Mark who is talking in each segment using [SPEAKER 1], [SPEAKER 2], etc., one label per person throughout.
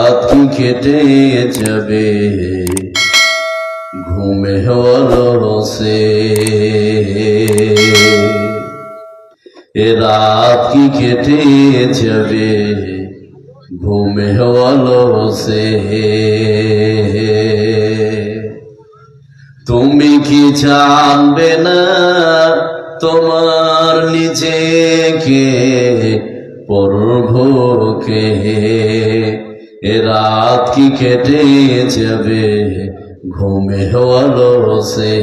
[SPEAKER 1] রাত কি কেটে যাবে ঘুমে অলসে, এ রাত কি কেটে যাবে ঘুমে অলসে। তুমি কি জানবে না তোমার নিজেকে পরভোকে, এ রাত কি কেটে যাবে ঘুমে অলসে।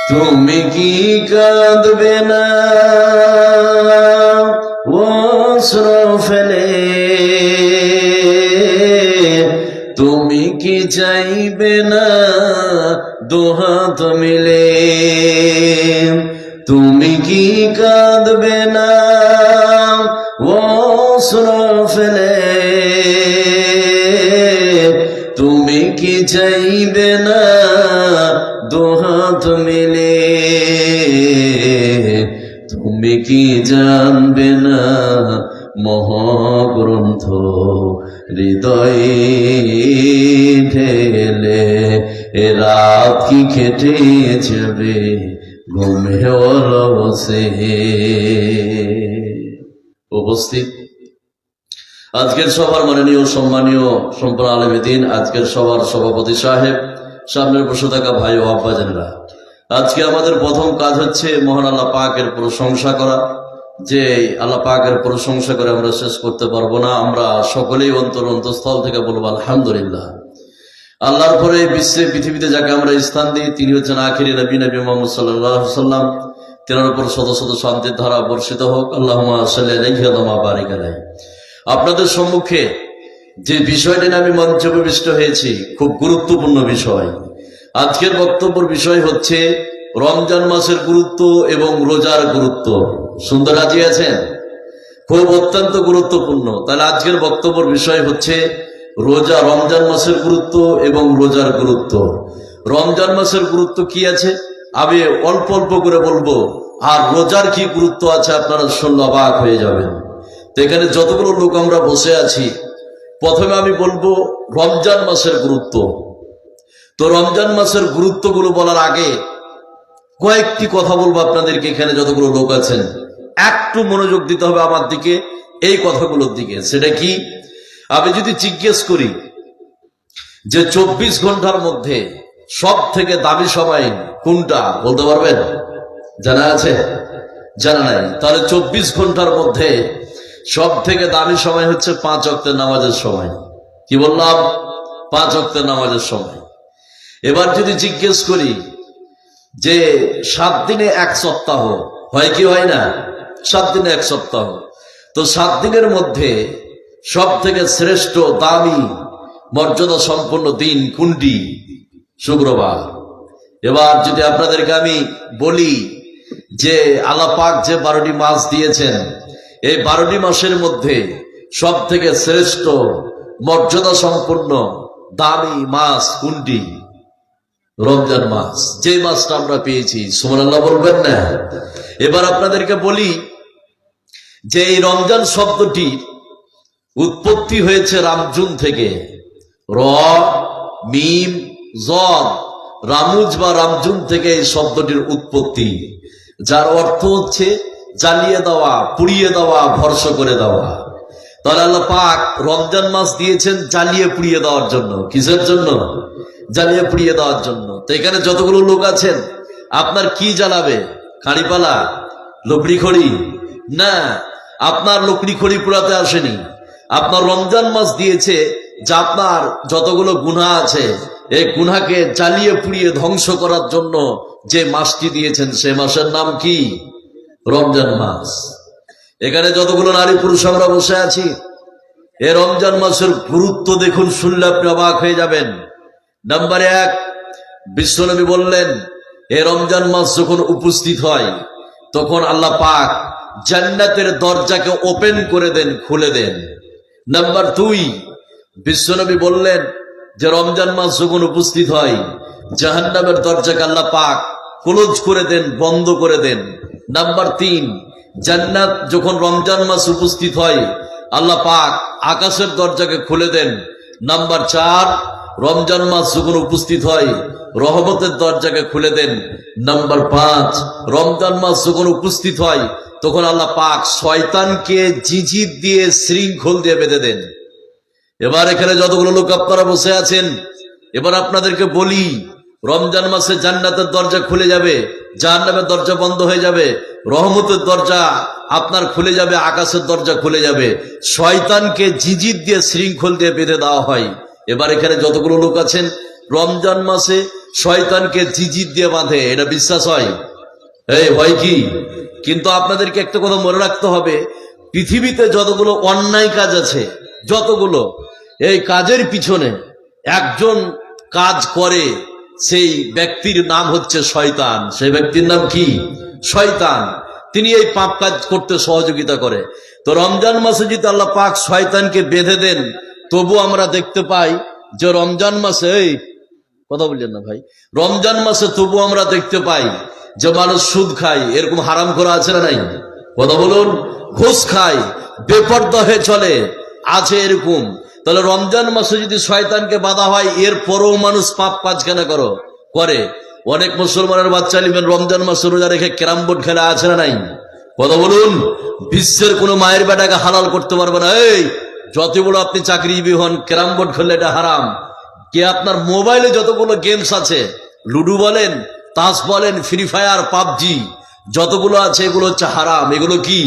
[SPEAKER 1] তুমি কি কাঁদবে না অশ্রু ফেলে, তুমি কি চাইবে না দুহাত মিলে, তুমি কি কাঁদবে না অশ্রু ফেলে, তুমি কি চাইবে না দুহাত মিলে, তুমি কি জানবে না মহাগ্রন্থ হৃদয়ে ঢেলে, এ রাত কি কেটে যাবে ঘুমে অলসে। উপস্থিত আজকের সবার মাননীয় সম্মানীয় সম্পন্ন আলেমে দ্বীন, আজকের সবার সভাপতি সাহেব, সামনের বসে থাকা ভাই ও আব্বাজানরা, আজকে আমাদের প্রথম কাজ হচ্ছে মহান আল্লাহ পাকের প্রশংসা করা। যে আল্লাহ পাকের প্রশংসা করে আমরা শেষ করতে পারবো না, আমরা সকলেই অন্তঃস্থল থেকে বলবো আলহামদুলিল্লাহ। আল্লাহর পরে বিশ্বে পৃথিবীতে যাকে আমরা স্থান দিই তিনি হচ্ছেন আখিরি নবী, নবী মুহাম্মদ সাল্লাল্লাহু আলাইহি ওয়াসাল্লাম। তেনার উপর শত শত শান্তির ধারা বর্ষিত হোক। আল্লাহুম্মা সাল্লি আলাইহি ওয়া বারিক আলাইহি। আপনাদের সম্মুখে যে বিষয়টি নিয়ে আমি মঞ্চে উপবিষ্ট হয়েছি খুব গুরুত্বপূর্ণ বিষয়। আজকের বক্তব্যের বিষয় হচ্ছে রমজান মাসের গুরুত্ব এবং রোজার গুরুত্ব। সুন্দর রাজি আছেন? খুব অত্যন্ত গুরুত্বপূর্ণ। তাহলে আজকের বক্তব্যের বিষয় হচ্ছে রোজা, রমজান মাসের গুরুত্ব এবং রোজার গুরুত্ব। রমজান মাসের গুরুত্ব কি আছে আমি অল্প অল্প করে বলবো, আর রোজার কি গুরুত্ব আছে আপনারা শুনলে অবাক হয়ে যাবেন। তো এখানে যতগুলো লোক আমরা বসে আছি, প্রথমে আমি বলবো রমজান মাসের গুরুত্ব। তো রমজান মাসের গুরুত্বগুলো বলার আগে কয়েকটি কথা বলবো আপনাদেরকে। এখানে যতগুলো লোক আছেন একটু মনোযোগ দিতে হবে আমার দিকে, এই কথাগুলোর দিকে। সেটা কি, আমি যদি জিজ্ঞেস করি যে 24 ঘন্টার মধ্যে সব থেকে দামি সময় কোনটা, বলতে পারবেন? জানা আছে? জানা নাই? তাহলে 24 ঘন্টার মধ্যে সব থেকে দামি সময় হচ্ছে 5 ওয়াক্তের নামাজের সময়। কি বললাম? 5 ওয়াক্তের নামাজের সময়। এবার যদি জিজ্ঞেস করি যে 7 দিনে 1 সপ্তাহ হয় কি হয় না? 7 দিনে 1 সপ্তাহ। তো 7 দিনের মধ্যে সব থেকে শ্রেষ্ঠ, দামি, মর্যাদা সম্পন্ন দিন কোনটি? শুক্রবার। এবার যদি আপনাদেরকে আমি বলি যে আল্লাহ পাক যে 12টি মাস দিয়েছেন, এই 12টি মাসের মধ্যে সব থেকে শ্রেষ্ঠ, মর্যাদা সম্পন্ন, দামি মাস কোনটি? রমজান মাস। যে মাসটা আমরা পেয়েছি, সুবহানাল্লাহ বলবেন না? এবার আপনাদেরকে বলি যে এই রমজান শব্দটি উৎপত্তি হয়েছে রামজুন থেকে। র মিম জদ, রামুজ বা রামজুন থেকে এই শব্দটির উৎপত্তি, যার অর্থ হচ্ছে জ্বালিয়ে দেওয়া, পুড়িয়ে দেওয়া, ভর্ষ করে দেওয়া। তাহলে আল্লাহ পাক রমজান মাস দিয়েছেন জ্বালিয়ে পুড়িয়ে দেওয়ার জন্য। কিসের জন্য? জ্বালিয়ে পুড়িয়ে দেওয়ার জন্য। তো এখানে যতগুলো লোক আছেন আপনার কি জ্বালাবে? খাড়িপালা, লকড়ি খড়ি? না, আপনার লকড়ি খড়ি পুরাতে আসেনি। আপনার রমজান মাস দিয়েছে যে আপনার যতগুলো গুনাহ আছে এই গুনাহকে জ্বালিয়ে পুড়িয়ে ধ্বংস করার জন্য যে মাসটি দিয়েছেন, সে মাসের নাম কি? রমজান মাস। এখানে যতগুলো নারী পুরুষ আমরা বসে আছি, এই রমজান মাসের গুরুত্ব দেখুন, শুনলে আপনি অবাক হয়ে যাবেন। নাম্বার 1, বিশ্বনবী বললেন এই রমজান মাস যখন উপস্থিত হয় তখন আল্লাহ পাক জান্নাতের দরজাকে ওপেন করে দেন, খুলে দেন। নাম্বার 2, বিশ্বনবী বললেন যে রমজান মাস যখন উপস্থিত হয় জাহান্নামের দরজাকে আল্লাহ পাক ক্লোজ করে দেন, বন্ধ করে দেন। নাম্বার 3, জান্নাত যখন রমজান মাস উপস্থিত হয় আল্লাহ পাক আকাশের দরজাকে খুলে দেন। নাম্বার 4, রমজান মাস যখন উপস্থিত হয় রহমতের দরজাকে খুলে দেন। নাম্বার 5, রমজান মাস যখন উপস্থিত হয় তখন আল্লাহ পাক শয়তানকে জিজির দিয়ে শৃঙ্খল দিয়ে বেঁধে দেন। এবার এখানে যতগুলো লোক আপনারা বসে আছেন, এবার আপনাদেরকে বলি, রমজান মাসে জান্নাতের দরজা খুলে যাবে, জাহান্নামের দরজা বন্ধ হয়ে যাবে, রহমতের দরজা আপনার খুলে যাবে, আকাশের দরজা খুলে যাবে, শয়তানকে জিজির দিয়ে শৃঙ্খল দিয়ে বেঁধে দেওয়া হয়। এবার এখানে যতগুলো লোক আছেন রমজান মাসে শয়তানকে জিজির দিয়ে বাঁধে, এটা বিশ্বাস হয়? এই হয় কি? কিন্তু আপনাদেরকে একটা কথা মনে রাখতে হবে, পৃথিবীতে যতগুলো অন্যায় কাজ আছে, যতগুলো, এই কাজের পিছনে একজন কাজ করে, সেই ব্যক্তির নাম হচ্ছে শয়তান। সেই ব্যক্তির নাম কি? শয়তান। তিনি এই পাপ কাজ করতে সহযোগিতা করে। তো রমজান মাসে যদি আল্লাহ পাক শয়তানকে বেঁধে দেন, তবু আমরা দেখতে পাই যে রমজান মাসে, এই কথা বললেন না ভাই, রমজান মাসে তবু আমরা দেখতে পাই যে মানুষ সুদ খায়, এরকম হারাম করা আছে না নাই? কথা বলুন। ঘুষ খায়, বেপরদা হয়ে চলে, আছে এরকম। তাহলে রমজান মাসে যদি শয়তানকে বাধা হয়, এরপরও মানুষ পাপ কাজ কেন করে? অনেক মুসলমানের বাচ্চা নিবেন রমজান মাসে রোজা রেখে ক্যারাম বোর্ড খেলা আছে না নাই? কথা বলুন। বিশ্বের কোনো মায়ের বেটাকে হালাল করতে পারবে না। এই যত বড় আপনি চাকরিজীবী হন, ক্যারাম বোর্ড খেললে এটা হারাম। কে আপনার মোবাইলে যতগুলো গেমস আছে, লুডো বলেন, তাস বলেন, ফ্রি ফায়ার, পাবজি, যতগুলো আছে এগুলো হচ্ছে হারাম। এগুলো কি?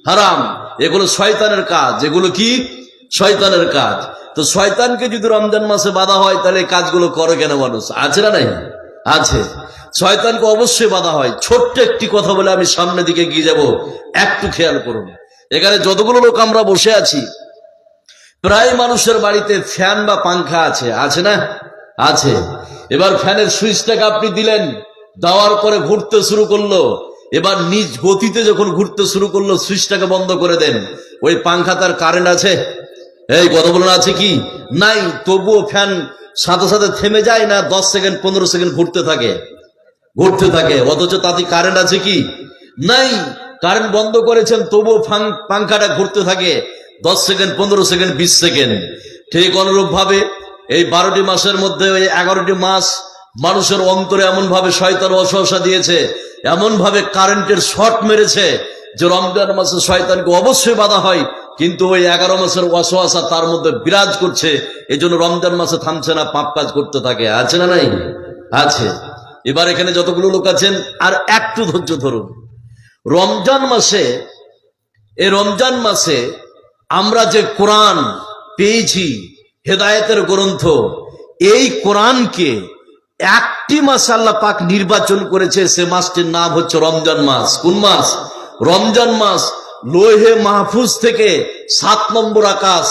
[SPEAKER 1] হারাম। এগুলো শয়তানের কাজ। এগুলো কি? শয়তানের কাজ। তো শয়তানকে যদি রমজান মাসে বাধা হয়, তাহলে এই কাজগুলো করে কেন মানুষ? আছে না নাই? আছে। শয়তানকে অবশ্যই বাধা হয়। ছোট্ট একটি কথা বলে আমি সামনের দিকে গিয়ে যাব, একটু খেয়াল করুন। এখানে যতগুলো লোক আমরা বসে আছি, প্রায় মানুষের বাড়িতে ফ্যান বা পাংখা আছে, আছে না? আছে। এবার ফ্যানের সুইচটাকে আপনি দিলেন, দেওয়ার পরে ঘুরতে শুরু করলো, এবার নিজ গতিতে যখন ঘুরতে শুরু করলো, সুইচটাকে বন্ধ করে দেন। ওই পাংখা তার কারেন্ট আছে? এই কথা বলুন, আছে কি? নাই। তবুও ফ্যান সাথে সাথে থেমে যায় না, 10 সেকেন্ড 15 সেকেন্ড ঘুরতে থাকে। অথচ তাতে কারেন্ট আছে কি? নাই। কারেন্ট বন্ধ করেছেন, তবুও পাংখাটা ঘুরতে থাকে 10 সেকেন্ড 15 সেকেন্ড 20 সেকেন্ড। ঠিক অনুরূপ ভাবে এই 12টি মাসের মধ্যে ওই 11টি মাস মানুষের অন্তরে এমন ভাবে শয়তান ওয়াসওয়াসা দিয়েছে, এমন ভাবে কারেন্টের শর্ট মেরেছে যে রমজান মাসে শয়তানকে অবশ্যই বাধা হয়, কিন্তু ওই 11 মাসের ওয়াসওয়াসা তার মধ্যে বিরাজ করছে। এই জন্য রমজান মাসে থামছে না, পাপ কাজ করতে থাকে। আছে না নাই? আছে। এবার এখানে যতগুলো লোক আছেন, আর একটু ধৈর্য ধরুন। রমজান মাসে আমরা যে কোরআন পেয়েছি, হেদায়েতের গ্রন্থ, এই কোরআনকে একটি মাস আল্লাহ পাক নির্বাচন করেছে, সে মাসটির নাম হচ্ছে রমজান মাস। কোন মাস? রমজান মাস। লোহে মাহফুজ থেকে 7 নম্বর আকাশ,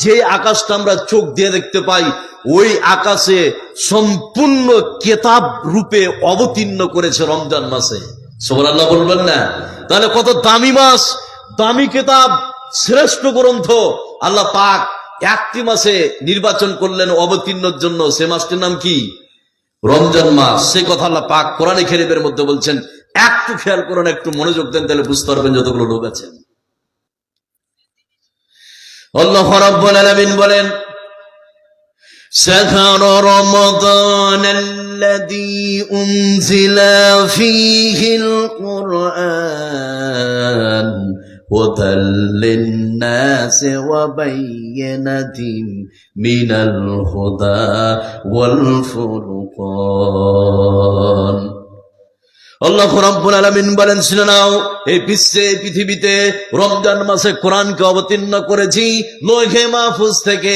[SPEAKER 1] যে আকাশটা আমরা চোখ দিয়ে দেখতে পাই, ওই আকাশে সম্পূর্ণ কেতাব রূপে অবতীর্ণ করেছে রমজান মাসে। সুবহানাল্লাহ বলবেন না? তাহলে কত দামি মাস, দামি কেতাব, শ্রেষ্ঠ গ্রন্থ আল্লাহ পাক একটি মাসে নির্বাচন করলেন অবতীর্ণের জন্য। সে মাসটির নাম কি? রমজান মাস। সে কথা আল্লাহ পাক কোরআনে কারীমের মধ্যে বলছেন। একটু খেয়াল করুন, একটু মনোযোগ দেন, তাহলে বুঝতে পারবেন যতগুলো লোক আছেন। আল্লাহ রাব্বুল আলামিন বলেন, শাহরু রমাদান আল্লাযী উনজিলা ফীহিল কুরআন হুদাল লিন-নাসি ওয়া বায়্যিনাতিন মিনাল হুদা ওয়াল ফুরকান। আল্লাহ রাব্বুল আলামিন বলেন, শুনে নাও, এই বিশ্বে, পৃথিবীতে রমজান মাসে কোরআনকে অবতীর্ণ করেছি লৌহে মাহফুজ থেকে।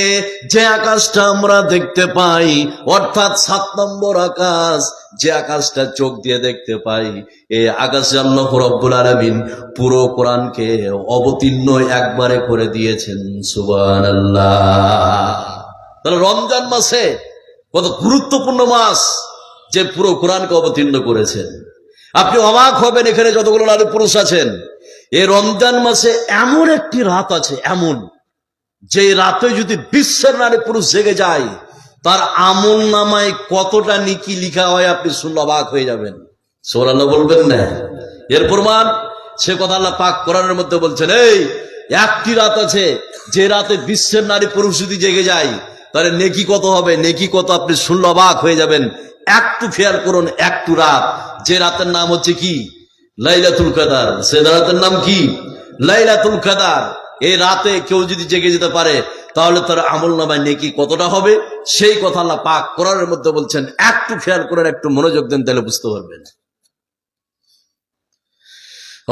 [SPEAKER 1] যে আকাশটা আমরা দেখতে পাই, অর্থাৎ 7 নম্বর আকাশ, যে আকাশটা চোখ দিয়ে দেখতে পাই, এই আকাশে আল্লাহ রাব্বুল আলামিন পুরো কোরআনকে অবতীর্ণ একবারে করে দিয়েছেন। সুবহানাল্লাহ। তাহলে রমজান মাসে কত গুরুত্বপূর্ণ মাস, যে পুরো কোরআনকে অবতীর্ণ করেছেন। আপনি অবাক হবেন, এখানে যতগুলো নারী পুরুষ আছেন, এই রমজান মাসে এমন একটি রাত আছে, এমন যে রাতে যদি বিশ্বের নারী পুরুষ জেগে যায়, তার আমল নামায় কতটা নেকি লিখা হয় আপনি শুনলে অবাক হয়ে যাবেন। সুবহানাল্লাহ বলবেন না? এর প্রমাণ সে কথা আল্লাহ পাক কোরআনের মধ্যে বলছেন। এই একটি রাত আছে যে রাতে বিশ্বের নারী পুরুষ যদি জেগে যায় তাহলে নেকি কত হবে, নেকি কত আপনি শুনলে অবাক হয়ে যাবেন। একটু খেয়াল করুন, একটু রাত, যে রাতের নাম হচ্ছে কি লাইলাতুল কদর। সে রাতের নাম কি লাইলাতুল কদর। এই রাতে কেউ যদি জেগে যেতে পারে তাহলে তার আমল নামায় নেকি কতটা হবে সেই কথা আল্লাহ পাক কোরআনের মধ্যে বলছেন। একটু খেয়াল করেন, একটু মনোযোগ দেন, তাহলে বুঝতে পারবেন।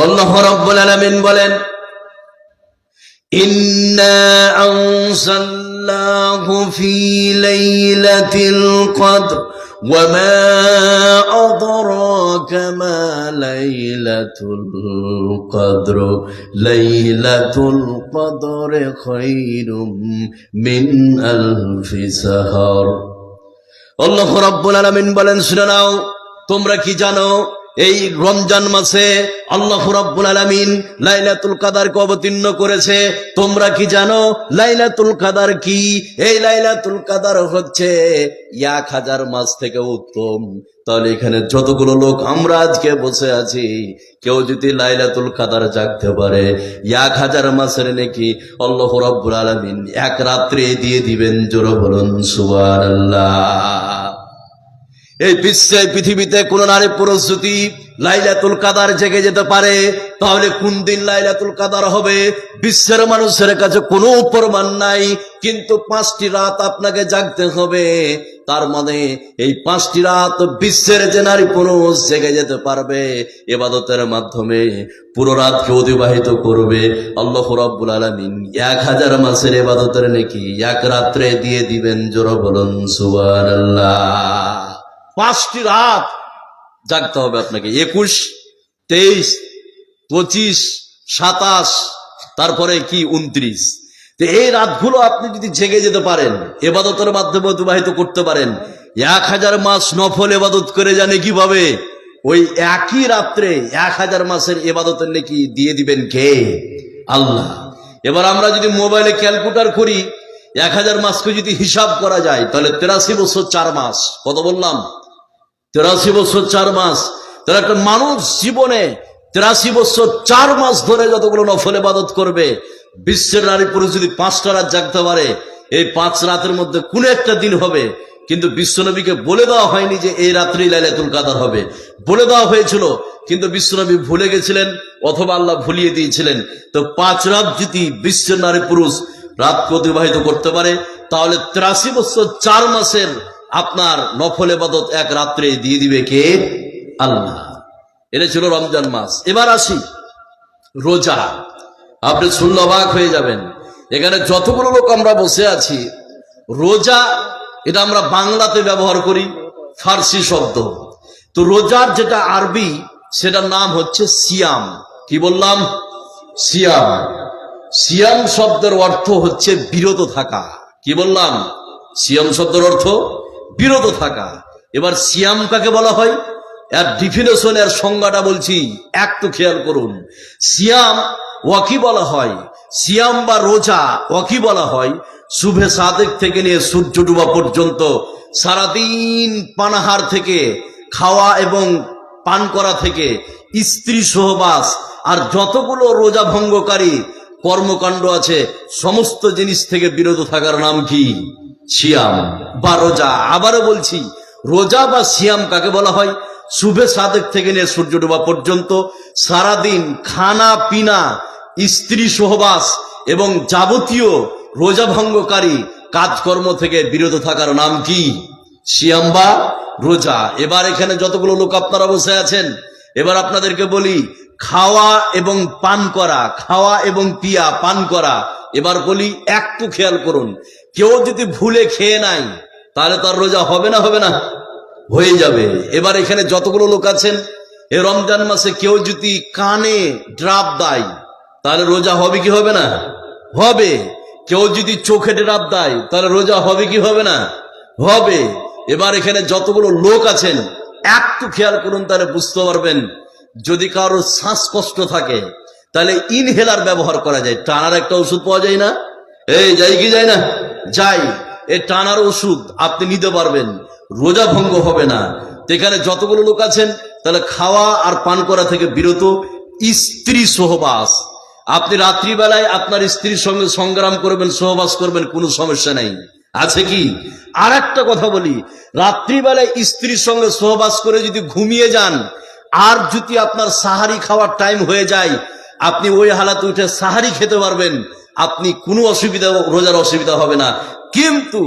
[SPEAKER 1] আল্লাহ রাব্বুল আলামিন বলেন, ইন্না আনজালনাহু ফি লাইলাতিল কদর ওয়া মা আদরাকা মা লাইলাতুল কদর লাইলাতুল কদর খায়রুম মিন আলফি শাহর। আল্লাহ রাব্বুল আলামিন বলেন, শুনে নাও, তোমরা কি জানো এই রমজান মাসে আল্লাহ রাব্বুল আলামিন লাইলাতুল কদরকে অবতীর্ণ করেছে? তোমরা কি জানো লাইলাতুল কদর কি? এই লাইলাতুল কদর হচ্ছে 1000 মাস থেকে উত্তম। তাহলে এখানে যতগুলো লোক আমরা আজকে বসে আছি, কেউ যদি লাইলাতুল কদর জাগতে পারে 1000 মাসের নেকি আল্লাহ রাব্বুল আলামিন এক রাত্রে দিয়ে দিবেন। জোরে বলুন সুবহানাল্লাহ। এই বিশ্বে পৃথিবীতে কোন নারী পুরুষ যদি লাইলাতুল কদর জেগে যেতে পারে তাহলে কোন দিন লাইলাতুল কদর হবে বিশ্বের মানুষের কাছে কোনো প্রমাণ নাই, কিন্তু 5টি রাত আপনাকে জাগতে হবে। তার মানে এই 5টি রাত বিশ্বের যে নারী পুরুষ জেগে যেতে পারবে ইবাদতের মাধ্যমে পুরো রাতকে অতিবাহিত করবে, আল্লাহ রাব্বুল আলামিন 1000 মাসের ইবাদতের নেকি এক রাত্রে দিয়ে দিবেন। জোরে বলুন সুবহানাল্লাহ। 5টি রাত জাগতে হবে আপনাকে, 21, 23, 25, 27, তারপরে কি 29। তো এই রাতগুলো আপনি যদি জেগে যেতে পারেন, ইবাদতের মাধ্যমে অতিবাহিত করতে পারেন, 1000 মাস নফল ইবাদত করে জানে কিভাবে ওই একই রাত্রে 1000 মাসের ইবাদতের নেকি দিয়ে দিবেন কে? আল্লাহ। এবার আমরা যদি মোবাইলে ক্যালকুলেটর করি 1000 মাসকে যদি হিসাব করা যায় তাহলে 83 বছর 4 মাস। কত বললাম? 83 বছর 4 মাস। তাহলে একটা মানুষ জীবনে 83 বছর 4 মাস ধরে যতগুলো নফল ইবাদত করবে, বিশ্বের নারী পুরুষ যদি 5টা রাত জাগতে পারে, এই 5 রাতের মধ্যে কোন একটা দিন হবে, কিন্তু বিশ্বনবীকে বলে দেওয়া হয়নি যে এই রাত্রি লাইলাতুল কদর হবে। বলে দেওয়া হয়েছিল কিন্তু বিশ্বনবী ভুলে গেছিলেন অথবা আল্লাহ ভুলিয়ে দিয়েছিলেন। তো 5 রাত যদি বিশ্বের নারী পুরুষ রাতকে অতিবাহিত করতে পারে তাহলে 83 বছর 4 মাসের আপনার নফল ইবাদত এক রাত্রে দিয়ে দিবে কে? আল্লাহ। এটা ছিল রমজান মাস। এবার আসি রোজা। আপনি শুনলে অবাক হয়ে যাবেন, এখানে যতগুলো লোক আমরা বসে আছি, রোজা এটা আমরা বাংলাতে ব্যবহার করি, ফার্সি শব্দ। তো রোজার যেটা আরবি সেটার নাম হচ্ছে সিয়াম। কি বললাম? সিয়াম। সিয়াম শব্দের অর্থ হচ্ছে বিরত থাকা। কি বললাম? সিয়াম শব্দের অর্থ বিরত থাকা। এবার সিয়াম কাকে বলা হয় এর ডিফিনেশন, এর সংজ্ঞাটা বলছি, একটু খেয়াল করুন। সিয়াম ওয়াকি বলা হয়, সিয়াম বা রোজা ওয়াকি বলা হয় শুভে সাদেক থেকে নিয়ে সূর্য ডুবা পর্যন্ত সারাদিন পানাহার থেকে, খাওয়া এবং পান করা থেকে, স্ত্রী সহবাস আর যতগুলো রোজা ভঙ্গকারী কর্মকাণ্ড আছে সমস্ত জিনিস থেকে বিরত থাকার নাম কি? সিয়াম বা রোজা। আবারও বলছি, রোজা বা সিয়াম কাকে বলা হয়? শুভে সাদেক থেকে নিয়ে সূর্য ডোবা পর্যন্ত সারাদিন খানা পিনা, স্ত্রী সহবাস এবং যাবতীয় রোজা ভঙ্গকারী কাজকর্ম থেকে বিরত থাকার নাম কি? সিয়াম বা রোজা। এবার এখানে যতগুলো লোক আপনারা বসে আছেন, এবার আপনাদেরকে বলি খাওয়া এবং পান করা, খাওয়া এবং পিয়া পান করা। এবার বলি একটু খেয়াল করুন, কেউ যদি ভুলে খেয়ে নাই তাহলে তার রোজা হবে না? হবে না? হয়ে যাবে। এবার এখানে যতগুলো লোক আছেন, এই রমজান মাসে কেউ যদি কানে ড্রাপ দেয় তাহলে রোজা হবে কি হবে না? হবে। কেউ যদি চোখে ড্রাপ দেয় তাহলে রোজা হবে কি হবে না? হবে। এবার এখানে যতগুলো লোক আছেন একটু খেয়াল করুন, তাহলে বুঝতে পারবেন। যদি কারো শ্বাসকষ্ট থাকে তাহলে ইনহেলার ব্যবহার করা যায়। টানার একটা ওষুধ পাওয়া যায় না? এই যাই কি যায় না? যাই। এই টানার ওষুধ আপনি নিতে পারবেন, রোজা ভঙ্গ হবে না। এখানে যতগুলো লোক আছেন তাহলে খাওয়া আর পান করা থেকে বিরত, স্ত্রী সহবাস আপনি রাত্রিবেলায় আপনার স্ত্রীর সঙ্গে সংগ্রাম করবেন, সহবাস করবেন, কোনো সমস্যা নাই, আছে কি? আর একটা কথা বলি, রাত্রিবেলায় স্ত্রীর সঙ্গে সহবাস করে যদি ঘুমিয়ে যান, আর যদি আপনার সাহারি খাওয়ার টাইম হয়ে যায়, আপনি ওই হালাতে উঠে সাহারি খেতে পারবেন, আপনি কোনো অসুবিধা, রোজার অসুবিধা হবে না। কিন্তু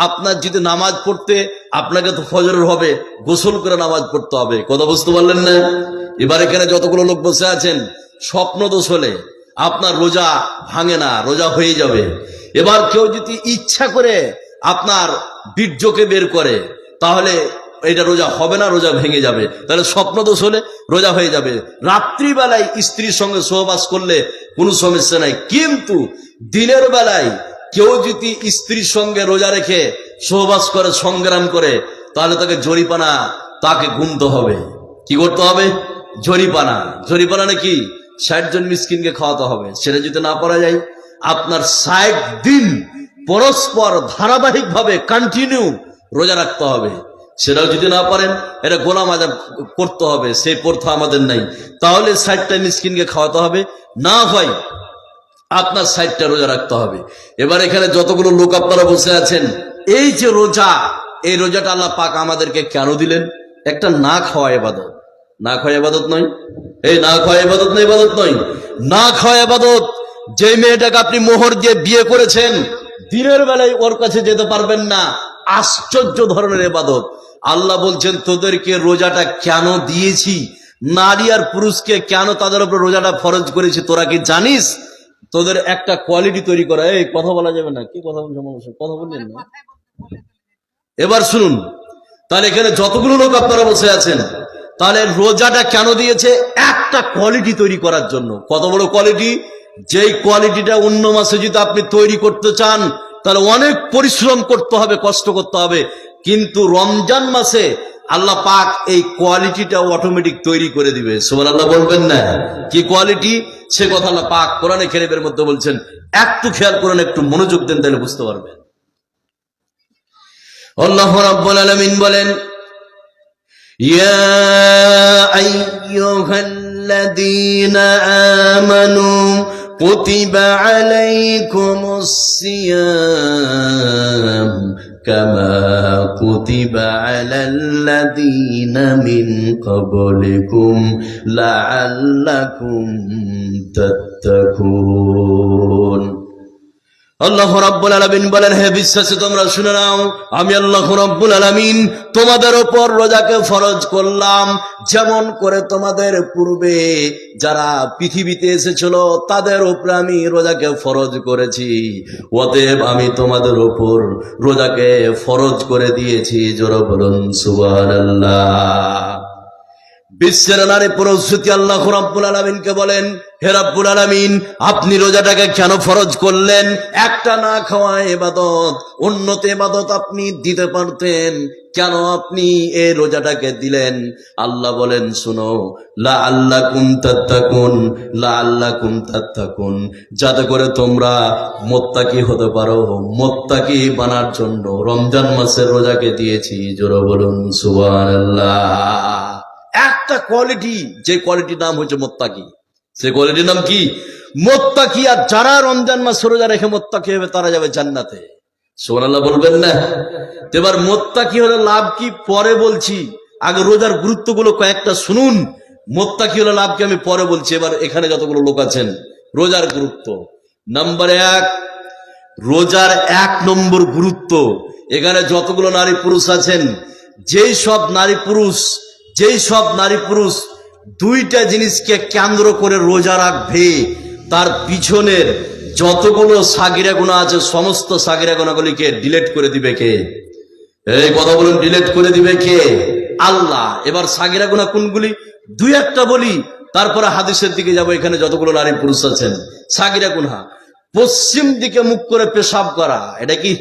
[SPEAKER 1] আপনার যদি নামাজ পড়তে, আপনাকে তো ফজরের হবে, গোসল করে নামাজ পড়তে হবে। কথা বুঝতে পারলেন না? এবার এখানে যতগুলো লোক বসে আছেন, স্বপ্ন দোষ হলে আপনার রোজা ভাঙে না, রোজা হয়ে যাবে। এবার কেউ যদি ইচ্ছা করে আপনার বীর্যকে বের করে, তাহলে এটা রোজা হবে না, রোজা ভেঙে যাবে। তাহলে স্বপ্ন দোষ হলে রোজা হয়ে যাবে। রাত্রিবেলায় স্ত্রীর সঙ্গে সহবাস করলে কোনো সমস্যা নাই, কিন্তু দিনের বেলায় কেউ যদি স্ত্রীর সঙ্গে রোজা রেখে সহবাস করে, সংগ্রাম করে, তাহলে তাকে জরিমানা, তাকে গুনতে হবে। কি করতে হবে? জরিমানা। জরিমানা নাকি 60 জন মিসকিনকে খাওয়াতে হবে। সেটা যদি না করা যায়, আপনার 60 দিন পরস্পর ধারাবাহিকভাবে কন্টিনিউ রোজা রাখতে হবে। সেটাও যদি না পারেন, এটা গোলাম আজাব করতে হবে, সেই প্রথা আমাদের নাই। তাহলে 60টা মিসকিনকে খাওয়াতে হবে, না হয় আপনার 60টা রোজা রাখতে হবে। এবার এখানে যতগুলো লোক আপনারা বসে আছেন, এই যে রোজা, এই রোজাটা আল্লাহ পাক আমাদেরকে কেন দিলেন? একটা না খাওয়া ইবাদত। না খাওয়া ইবাদত নয়, এই না খাওয়া ইবাদত নয়, ইবাদত নয়, না খাওয়া ইবাদত। যে মেয়েটাকে আপনি মোহর দিয়ে বিয়ে করেছেন, দিনের বেলায় ওর কাছে যেতে পারবেন না, আশ্চর্য ধরনের ইবাদত। আল্লাহ বলছেন, তোদেরকে রোজাটা কেন দিয়েছি, নারী আর পুরুষকে কেন তাদের উপর রোজাটা ফরজ করেছি, তোরা কি জানিস? তোদের একটা কোয়ালিটি তৈরি করা। এই কথা বলা যাবে না, কি কথা বলছেন? কথা বললেন না। এবার শুনুন, তাহলে এখানে যতগুলো লোক আপনারা বসে আছেন, তাহলে রোজাটা কেন দিয়েছে? একটা কোয়ালিটি তৈরি করার জন্য। কত বড় কোয়ালিটি? যেই কোয়ালিটিটা অন্য মাসে যদি আপনি তৈরি করতে চান, তাহলে অনেক পরিশ্রম করতে হবে, কষ্ট করতে হবে। কিন্তু রমজান মাসে আল্লাহ পাক এই কোয়ালিটিটা অটোমেটিক তৈরি করে দিবে। সুবহানাল্লাহ বলবেন না? কি কোয়ালিটি? সে কথা আল্লাহ পাক কোরআনে কারীমের মধ্যে বলছেন। একটু খেয়াল করেন, একটু মনোযোগ দেন, তাহলে বুঝতে পারবেন। আল্লাহ রাব্বুল আলামিন বলেন, ইয়া আইয়ুহাল্লাযীনা আমানু কুতিবা আলাইকুমুস সিয়াম কামা কুতিবা আলাল্লাযীনা মিন ক্বাবলিকুম লাআল্লাকুম তাত্তাকুন। আল্লাহ রাব্বুল আলামিন বলেন, হে বিশ্বাসী তোমরা শুনে নাও, আমি আল্লাহ রাব্বুল আলামিন তোমাদের উপর রোজাকে ফরজ করলাম, যেমন করে তোমাদের পূর্বে যারা পৃথিবীতে এসেছিল তাদের উপরে আমি রোজাকে ফরজ করেছি। অতএব আমি তোমাদের উপর রোজাকে ফরজ করে দিয়েছি। জোরে বলুন সুবহানাল্লাহ। বিশ্বের নারী প্রসূতি আল্লাহ রাব্বুল আলামিনকে বলেন, হে রাব্বুল আলামিন, আপনি রোজাটাকে কেন ফরজ করলেন? একটা না খাওয়া ইবাদত, উন্নত ইবাদত আপনি দিতে পারতেন, কেন আপনি এই রোজাটাকে দিলেন? আল্লাহ বলেন, শুনো, লাআল্লাকুম তাত্তাকুন, লাআল্লাকুম তাত্তাকুন, যাতে করে তোমরা মুত্তাকি হতে পারো। মুত্তাকি বানার জন্য রমজান মাসের রোজাকে দিয়েছি। জোরে বলুন সুবহানাল্লাহ। একটা কোয়ালিটি, যে কোয়ালিটির নাম হচ্ছে মুত্তাকি। সে কোয়ালিটির নাম কি? মুত্তাকি। আর যারা রমজান মাস রোজা রেখে মুত্তাকি হবে, তারা যাবে জান্নাতে। সুবহানাল্লাহ বলবেন না? এবার মুত্তাকি হলে লাভ কি পরে বলছি, আগে রোজার গুরুত্বগুলো কয়েকটা শুনুন। মুত্তাকি হলে লাভ কি আমি পরে বলছি। এবার এখানে যতগুলো লোক আছেন, রোজার গুরুত্ব নাম্বার 1, রোজার 1 নম্বর গুরুত্ব। এখানে যতগুলো নারী পুরুষ আছেন, যেই সব নারী পুরুষ দুইটা জিনিসকে কেন্দ্র করে রোজা রাখবে, তার পিছনের যতগুলো সাগিরা গুনাহ আছে, সমস্ত সাগিরা গুনাহগুলিকে ডিলিট করে দিবে কে? এই কথা বলুন, ডিলিট করে দিবে কে? আল্লাহ। এবার সাগিরা গুনাহ কোনগুলি? 2-1টা বলি, তারপরে হাদিসের দিকে যাব। এখানে যতগুলো নারী পুরুষ আছেন, সাগিরা গুনাহ, পশ্চিম দিকে মুখ করে পেশাব করা, এটা কি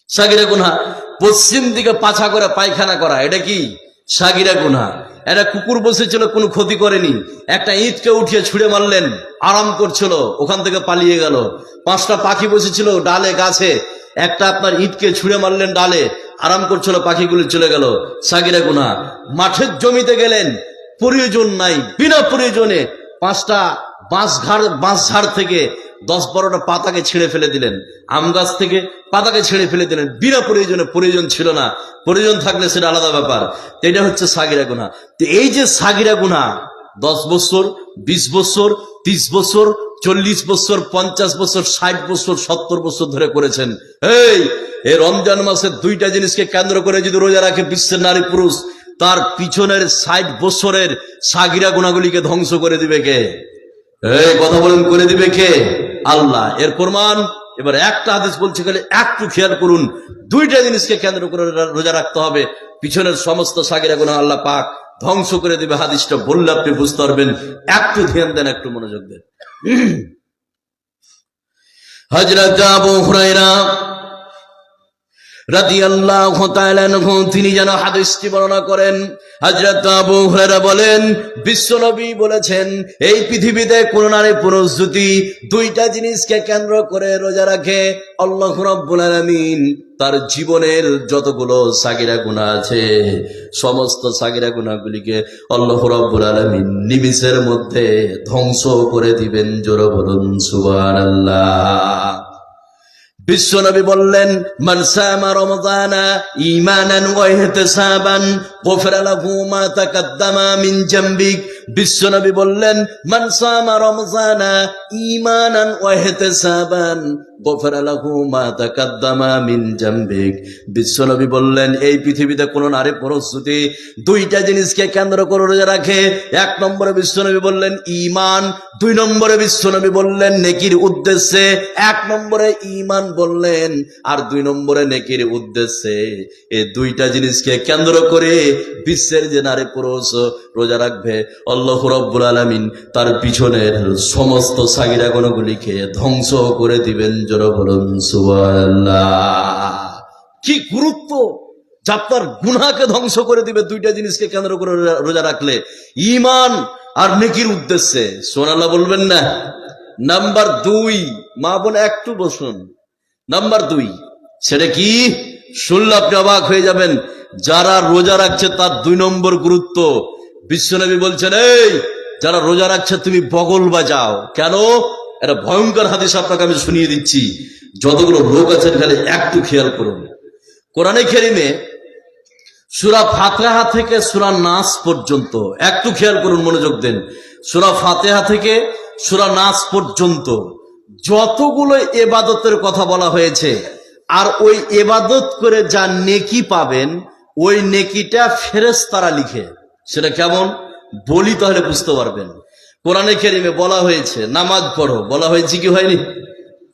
[SPEAKER 1] সাগিরা গুনাহ? পশ্চিম দিকে পাছা করে পায়খানা করা, এটা কি সাগিরা গুনাহ? একটা কুকুর বসেছিল, কোনো ক্ষতি করেনি, একটা ইটকে উঠিয়ে ছুঁড়ে মারলেন, আরাম করছিল, ওখান থেকে পালিয়ে গেল। 5টা পাখি বসেছিল ডালে গাছে, একটা আপনার ইটকে ছুঁড়ে মারলেন ডালে, আরাম করছিল, পাখিগুলি চলে গেল, সাগিরা গুনাহ। মাঠের জমিতে গেলেন, প্রয়োজন নাই, বিনা প্রয়োজনে 5টা বাঁশঝাড় থেকে 10-12টা পাতাকে ছিঁড়ে ফেলে দিলেন, আম গাছ থেকে পাতাকে ছিঁড়ে ফেলে দিলেন বিনা প্রয়োজন ছিল না, প্রয়োজন থাকলে সেটা আলাদা ব্যাপার। এটা হচ্ছে সাগিরা গুনাহ। তো এই যে সাগিরা গুনাহ 10 বছর, 20 বছর, 30 বছর, 40 বছর, 50 বছর, 60 বছর, 70 বছর ধরে করেছেন, এই রমজান মাসের 2টা জিনিসকে কেন্দ্র করে যদি রোজা রাখে বিশ্বের নারী পুরুষ, তার পিছনের 60 বছরের সাগিরা গুনাহগুলিকে ধ্বংস করে দিবে কে? এই কথা বলেন, করে দিবে কে? আল্লাহ। এর প্রমাণ এবার একটা হাদিস বলছে, গেলে একটু খেয়াল করুন, 2টা জিনিসকে কেন্দ্র করে রোজা রাখতে হবে, পিছনের সমস্ত সাগিরা গুনাহ আল্লাহ পাক ধ্বংস করে দিবে। হাদিসটা বললে আপনি বুঝতে পারবেন, একটু ধ্যান দেন, একটু মনোযোগ দেন। হযরত আবু হুরায়রা রাদিয়াল্লাহু তাআলা আনহু তিনি যেন হাদিসটি বর্ণনা করেন। হযরত আবু হুরায়রা বলেন, বিশ্বনবী বলেছেন, এই পৃথিবীতে কোন নারী পুরুষ যদি 2টা জিনিসকে কেন্দ্র করে রোজা রাখে, আল্লাহ রাব্বুল আলামিন তার জীবনের যতগুলো সাগিরা গুনাহ আছে সমস্ত সাগিরা গুনাহগুলিকে আল্লাহ রাব্বুল আলামিন নিমিষের মধ্যে ধ্বংস করে দিবেন। জোরে বলুন সুবহানাল্লাহ। বিশ্বনবী বললেন, মান সামা রমাদানা ঈমানান ওয়া ইহতিসাবান গুফিরা লাহু মা তাকাদ্দামা মিন জামবিক। বিশ্বনবী বললেন, মান সামা রমাদানা ঈমানান ওয়া ইহতিসাবান গুফিরা লাহু মা তাকাদ্দামা মিন জামবিক। বিশ্বনবী বললেন, এই পৃথিবীতে কোন নারী পুরুষ যদি 2টা জিনিসকে কেন্দ্র করে রোজা রাখে, 1 নম্বরে বিশ্বনবী বললেন ঈমান, 2 নম্বরে বিশ্বনবী বললেন নেকির উদ্দেশ্যে। 1 নম্বরে ঈমান বললেন আর 2 নম্বরে নেকির উদ্দেশ্যে। এই 2টা জিনিসকে কেন্দ্র করে বিশ্বের যে নারী পুরুষ রোজা রাখবে, আল্লাহ রাব্বুল আলামিন তার পিছনের সমস্ত সাগিরা গুনাহগুলিকে ধ্বংস করে দিবেন। জোরে বলুন সুবহানাল্লাহ। কি গুরুত্ব যে আপনার গুনাহকে ধ্বংস করে দিবে 2টা জিনিসকে কেন্দ্র করে রোজা রাখলে, ঈমান আর নেকির উদ্দেশ্যে। সুবহানাল্লাহ বলবেন না? নাম্বার 2, মা বোন একটু বসুন। নাম্বার 2, সেটা কি শুনলে আপনি অবাক হয়ে যাবেন। যারা রোজা রাখছে তার 2 নম্বর গুরুত্ব। বিশ্বনবী বলছেন, এই যারা রোজা রাখছে তুমি বগল বাজাও। কেন? এটা ভয়ঙ্কর হাদিস আপনাকে আমি শুনিয়ে দিচ্ছি। যতগুলো লোক আছেন খালি একটু খেয়াল করুন। কোরআনে কারিমে সূরা ফাতিহা থেকে সূরা নাস পর্যন্ত একটু খেয়াল করুন, মনোযোগ দেন। সূরা ফাতিহা থেকে সূরা নাস পর্যন্ত যতগুলো ইবাদতের কথা বলা হয়েছে, আর ওই ইবাদত করে যা নেকি পাবেন, ওই নেকিটা ফেরেশতারা লিখে। সেটা কেমন বলি তাহলে বুঝতে পারবেন। কোরআনে কারিমে বলা হয়েছে নামাজ পড়ো, বলা হয়েছে কি হয়নি?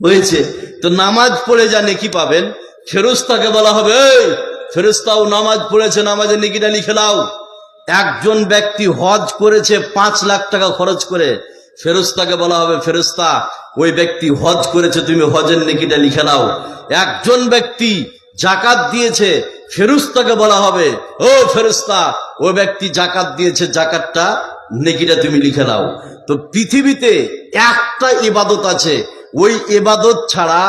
[SPEAKER 1] হয়েছে। তো নামাজ পড়ে যা নেকি পাবেন, ফেরেশতাকে বলা হবে, এই ফেরেশতাও নামাজ পড়েছে, নামাজের নেকিটা লিখে নাও। একজন ব্যক্তি হজ করেছে 5 লাখ টাকা খরচ করে, ফেরেশতাকে বলা হবে, ফেরেশতা ওই ব্যক্তি হজ করেছে, তুমি হজের নেকিটা লিখে নাও। একজন ব্যক্তি যাকাত দিয়েছে, ফেরেশতাকে বলা হবে, ও ফেরেশতা ওই ব্যক্তি যাকাত দিয়েছে, যাকাতটা নেকিটা তুমি লিখে নাও। তো পৃথিবীতে একটা ইবাদত আছে, ওই ইবাদত ছাড়া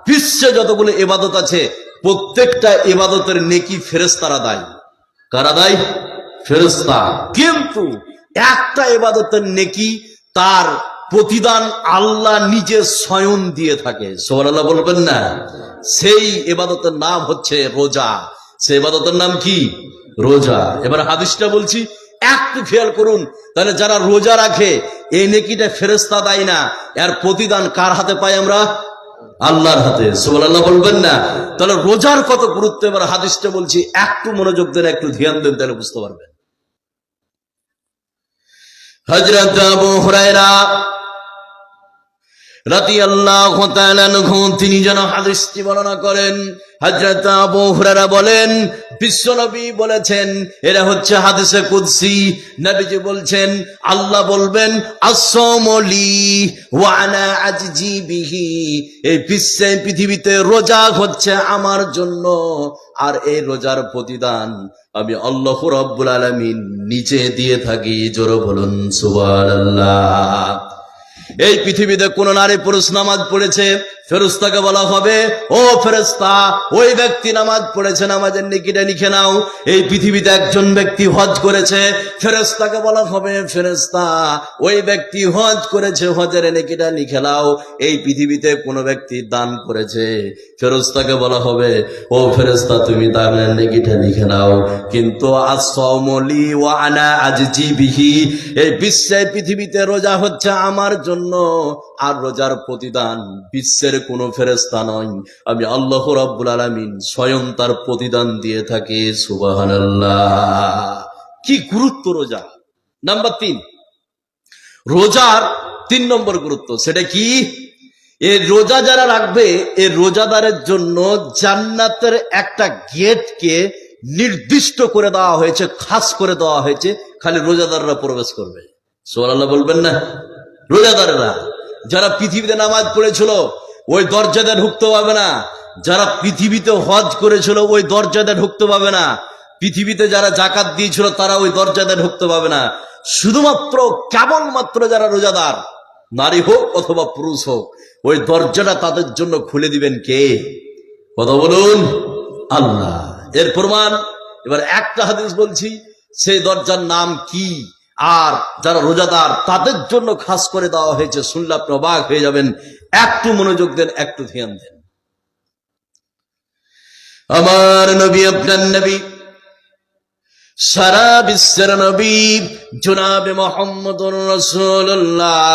[SPEAKER 1] বিশ্বে যতগুলো ইবাদত আছে প্রত্যেকটা ইবাদতের নেকি ফেরেশতারা দেয়। কারা দেয়? ফেরেশতা। কিন্তু একটা ইবাদতের নেকি তার প্রতিদান আল্লাহ নিজে স্বয়ং দিয়ে থাকে। সুবহানাল্লাহ বলবেন না? সেই ইবাদতের নাম হচ্ছে রোজা। সেই ইবাদতের নাম কি? রোজা। এবার হাদিসটা বলছি, একটু খেয়াল করুন। তাহলে যারা রোজা রাখে এই নেকিটা ফেরেশতা দেয় না, এর প্রতিদান কার হাতে পাই আমরা? আল্লাহর হাতে। সুবহানাল্লাহ বলবেন না? তাহলে রোজার কত গুরুত্ব এবার হাদিসটা বলছি, একটু মনোযোগ দেন, একটু ধ্যান দেন, তাহলে বুঝতে পারবেন। হযরত আবু হুরায়রা রাদিয়াল্লাহু তাআলা আনহু তিনি যেন হাদিসটি বর্ণনা করেন। হযরত আবু হুরায়রা বলেন, বিশ্বনবী বলেছেন, এটা হচ্ছে হাদিসে কুদসি। নবীজি বলছেন, আল্লাহ বলবেন, আস-সাওমু লি ওয়া আনা আজজি বিহি। এই বিশ্বে পৃথিবীতে রোজা হচ্ছে আমার জন্য, আর এই রোজার প্রতিদান আমি আল্লাহ রাব্বুল আলামিন নিজে দিয়ে থাকি। জোরে বলুন সুবহানাল্লাহ। এই পৃথিবীতে কোন নারী পুরুষ নামাজ পড়েছে, ফেরেশতাকে বলা হবে, ও ফেরেশতা, ওই ব্যক্তি নামাজ পড়েছে, নামাজের নেকিটা লিখে নাও। এই পৃথিবীতে একজন ব্যক্তি হজ করেছে, ফেরেশতাকে বলা হবে, ফেরেশতা, ওই ব্যক্তি হজ করেছে, হজের নেকিটা লিখে নাও। এই পৃথিবীতে কোন ব্যক্তি দান করেছে, ফেরেশতাকে বলা হবে, ও ফেরেশতা, তুমি দানের নেকিটা লিখে নাও। কিন্তু আস-সাওমু লি ওয়া আনা আজজি বিহি, এই বিশ্বে পৃথিবীতে রোজা হচ্ছে আমার জন্য, আর রোজার প্রতিদান বিশ্বের কোন ফেরেশতা নয়, আমি আল্লাহ রাব্বুল আলামিন স্বয়ং তার প্রতিদান দিয়ে থাকি। সুবহানাল্লাহ। কি গুরুত্ব রোজা। নাম্বার 3, রোজার 3 নম্বর গুরুত্ব, সেটা কি? এই রোজা যারা রাখবে, এই রোজাদারের জন্য জান্নাতের একটা গেটকে নির্দিষ্ট করে দেওয়া হয়েছে, খাস করে দেওয়া হয়েছে, খালি রোজাদাররা প্রবেশ করবে। সুবহানাল্লাহ বলবেন না? রোজাদাররা যারা পৃথিবীতে নামাজ পড়েছিল ওই দরজাতে ঢুকতে পাবে না, যারা পৃথিবীতে হজ করেছিল ওই দরজাতে ঢুকতে পাবে না, পৃথিবীতে যারা যাকাত দিয়েছিল তারা ওই দরজাতে ঢুকতে পাবে না। শুধুমাত্র কেবলমাত্র যারা রোজাদার, নারী হোক অথবা পুরুষ হোক, ওই দরজাটা তাদের জন্য খুলে দিবেন কে? কথা বলুন, আল্লাহ। এর প্রমাণ এবার একটা হাদিস বলছি, সেই দরজার নাম কি, আর যারা রোজাদার তাদের জন্য খাস করে দেওয়া হয়েছে। শুনলে আপনি অবাক হয়ে যাবেন। একটু মনোযোগ দেন, একটু ধ্যান দেন। আমার নবী, আপনার নবী, সারা বিশ্বের নবী জনাবে মুহাম্মদুর রাসূলুল্লাহ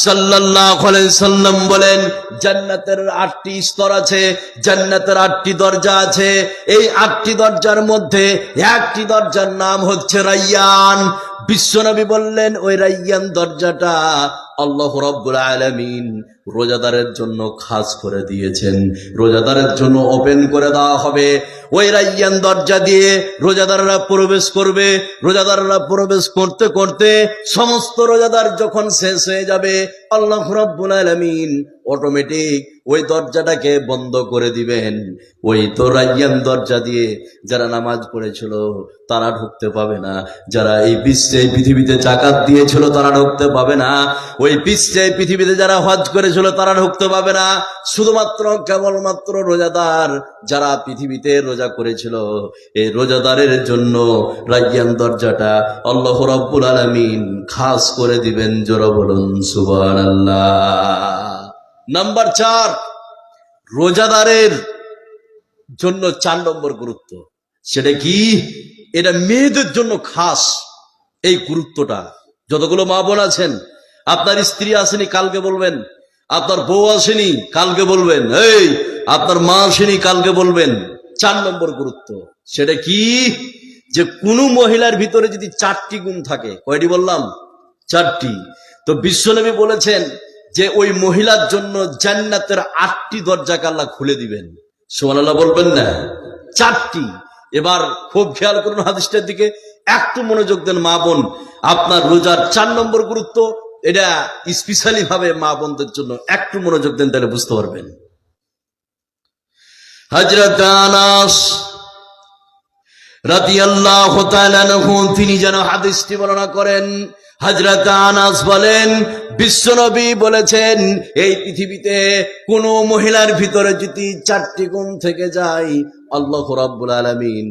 [SPEAKER 1] সাল্লাল্লাহু আলাইহি সাল্লাম বলেন, জান্নাতের 8টি স্তর আছে, জান্নাতের 8টি দরজা আছে। এই 8টি দরজার মধ্যে একটি দরজার নাম হচ্ছে রায়্যান। বিশ্বনবী বললেন, ওই রায়্যান দরজাটা আল্লাহ রাব্বুল আলামিন রোজাদারের জন্য খাস করে দিয়েছেন, রোজাদারের জন্য ওপেন করে দেওয়া হবে। ওই রায়্যান দরজা দিয়ে রোজাদাররা প্রবেশ করবে। রোজাদাররা প্রবেশ করতে করতে সমস্ত রোজাদার যখন শেষ হয়ে যাবে, আল্লাহ রাব্বুল আলামিন অটোমেটিক ওই দরজাটাকে বন্ধ করে দিবেন। ওই তো রায়্যান দরজা দিয়ে যারা নামাজ পড়েছিল তারা ঢুকতে পাবে না, যারা এই বিশ্বে পৃথিবীতে যাকাত দিয়েছিল তারা ঢুকতে পাবে না, ওই বিশ্বে পৃথিবীতে যারা হজ করেছিল তারা ঢুকতে পাবে না। শুধুমাত্র কেবলমাত্র রোজাদার যারা পৃথিবীতে রোজা করেছিল, এই রোজাদারের জন্য রায়্যান দরজাটা আল্লাহ রাব্বুল আলামিন খাস করে দিবেন। জোরে বলুন সুবহানাল্লাহ। নাম্বার 4, রোজাদারের জন্য 4 নম্বর গুরুত্ব, সেটা কি? এটা মেয়েদের জন্য খাস। এই গুরুত্বটা, যতগুলো মা বোন আছেন, আপনার স্ত্রী আসেনি কালকে বলবেন, আপনার বউ আসেনি কালকে বলবেন, এই আপনার মা আসেনি কালকে বলবেন। 4 নম্বর গুরুত্ব, সেটা কি? যে কোন মহিলার ভিতরে যদি 4টি গুণ থাকে, কয়টি বললাম? 4টি। তো বিশ্বনবী বলেছেন যে ওই মহিলার জন্য জান্নাতের 8টি দরজাকে আল্লাহ খুলে দিবেন। সুবহানাল্লাহ বলবেন না? 4টি। এবার খুব খেয়াল করুন হাদিসটার দিকে, একটু মনোযোগ দেন মা বোন। আপনার রোজার 4 নম্বর গুরুত্ব, এটা স্পেশালি ভাবে মা বোনদের জন্য, একটু মনোযোগ দেন, তাহলে বুঝতে পারবেন। হযরত আনাস রাদিয়াল্লাহু তাআলা আনহু তিনি যেন হাদিসটি বর্ণনা করেন। হযরত আনাস বলেন, বিশ্বনবী বলেছেন, এই পৃথিবীতে কোন মহিলার ভিতরে যদি 4টি গুণ থেকে যায়, আল্লাহ রাব্বুল আলামিন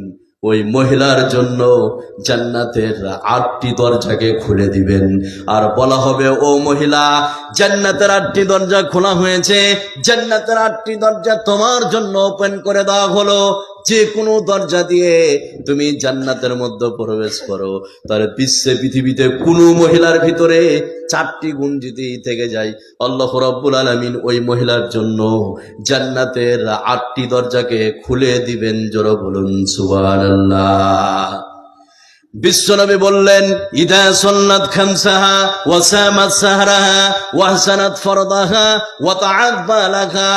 [SPEAKER 1] ওই মহিলার জন্য জান্নাতের 8টি দরজাকে খুলে দিবেন। আর বলা হবে, ও মহিলা, জান্নাতের 8টি দরজা খোলা হয়েছে, জান্নাতের 8টি দরজা তোমার জন্য ওপেন করে দেওয়া হলো। যে কোনো দরজা দিয়ে তুমি জান্নাতের মধ্যে প্রবেশ করো, তার বিশ্বে পৃথিবীতে কোনো মহিলার ভিতরে 4টি গুণ যদি থেকে যায়, আল্লাহ রাব্বুল আলামিন ওই মহিলার জন্য জান্নাতের 8টি দরজাকে খুলে দিবেন। জোরে বলুন সুবহানাল্লাহ। বিশ্বনবী বললেন, ইদা সাল্লাত খামসাহা ওয়া সামাত সাহরাহা ওয়া হাসানাত ফরদাহা ওয়া তাআত বালাহা।